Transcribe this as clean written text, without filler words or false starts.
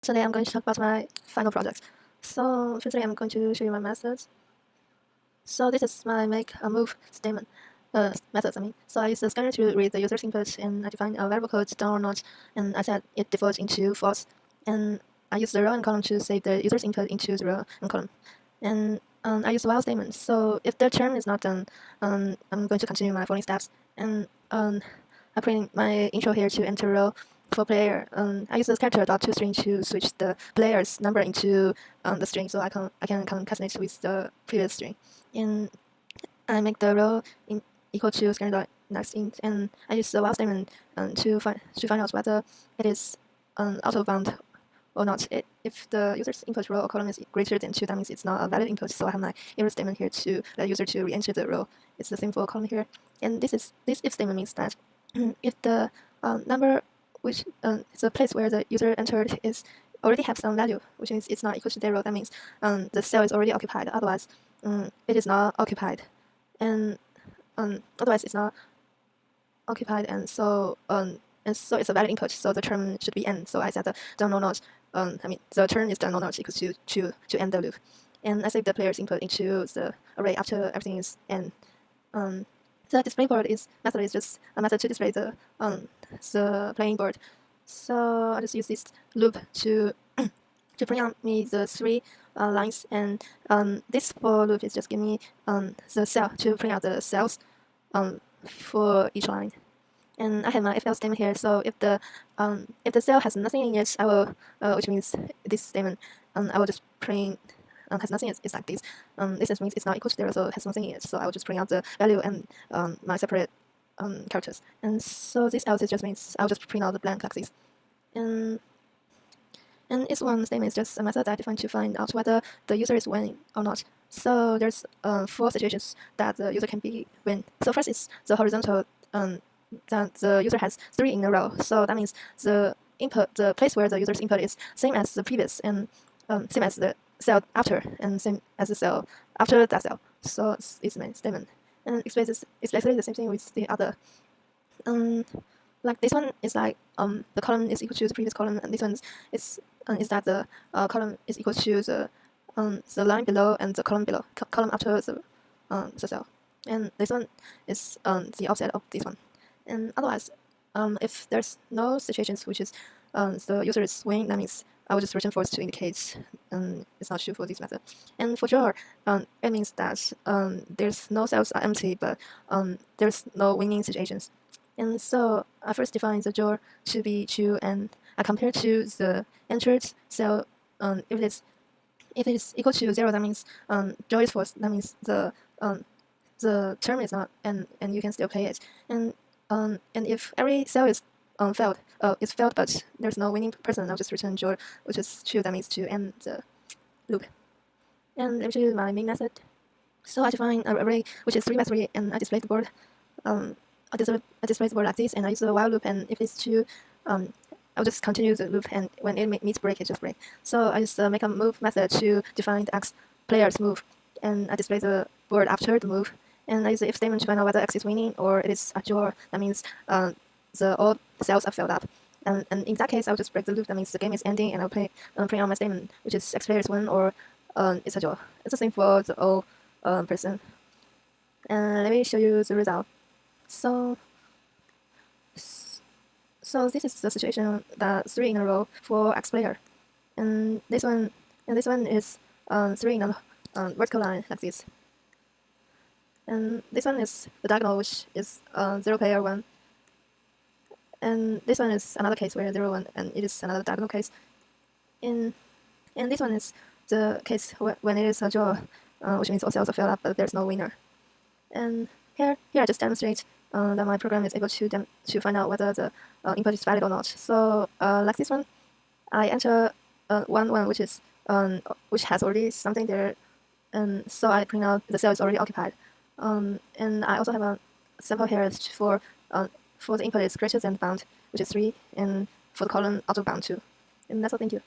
Today I'm going to talk about my final project. So firstly, I'm going to show you my methods. So this is my make a move statement methods. So I use the scanner to read the user's input, and I define a variable called down or not, and I set it default into false. And I use the row and column to save the user's input into the row and column. And I use while statement. So if the term is not done, I'm going to continue my following steps. And I print my intro here to enter row. For player, I use the character .toString to switch the player's number into the string, so I can concatenate with the previous string. And I make the row equal to scanner.nextInt, and I use the while statement to find out whether it is auto bound or not. If the user's input row or column is greater than 2, that means it's not a valid input. So I have my error statement here to let user to re-enter the row. It's the same for column here. And this if statement means that if the number which the place where the user entered is already have some value, which means it's not equal to 0, that means the cell is already occupied. Otherwise, it is not occupied, and otherwise it's not occupied, and so it's a valid input. So the term should be n. So I set the done or not. The term is done or not equals to end the loop, and I save the player's input into the array after everything is n. The display board method is just a method to display the playing board. So I just use this loop to print out me the 3 lines, and this for loop is just give me the cell to print out the cells for each line. And I have my if else statement here. So if the cell has nothing in it, I will which means this statement I will just print has nothing. It's like this. This just means it's not equal to 0, so it has nothing in it. So I will just print out the value and my separate characters. And so this else just means I'll just print out the blank like this. And this one statement is just a method I define to find out whether the user is winning or not. So there's 4 situations that the user can be win. So first is the horizontal that the user has 3 in a row. So that means the place where the user's input is same as the previous and same as the cell after and same as the cell after that cell. So it's my statement. And it's basically the same thing with the other. Like this one is like the column is equal to the previous column, and this one is that the column is equal to the line below and the column below column after the cell. And this one is the opposite of this one. And otherwise, if there's no situations which is the user is winning, that means I will just return false to indicate it's not true for this method. And for drawer, it means that there's no cells are empty, but there's no winning situations. And so I first define the drawer to be true, and I compare to the entered cell. If it's equal to 0, that means drawer is false. That means the term is not, and you can still play it. And if every cell is failed, but there's no winning person, I'll just return drawer, which is true. That means to end the loop. And let me show you my main method. So I define an array which is 3 by 3, and I display the board. I display the board like this, and I use the while loop. And if it's true, I'll just continue the loop, and when it meets break, it just break. So I just make a move method to define the x player's move, and I display the board after the move. And I use the if statement to find out whether x is winning or it is a draw. That means all cells are filled up. And in that case, I'll just break the loop. That means the game is ending, and I'll print out my statement, which is x players win or it's a draw. It's the same for the O person. And let me show you the result. So this is the situation that 3 in a row for x player, and this one is 3 in a vertical line like this, and this one is the diagonal, which is 0 player 1, and this one is another case where 0 1, and it is another diagonal case, and this one is the case when it is a draw, which means all cells are filled up but there's no winner. And here I just demonstrate that my program is able to find out whether the input is valid or not. So like this one, I enter 1 1, which is which has already something there, and so I print out the cell is already occupied. And I also have a sample here for the input is greater than bound, which is 3, and for the column auto bound 2. And that's all. Thank you.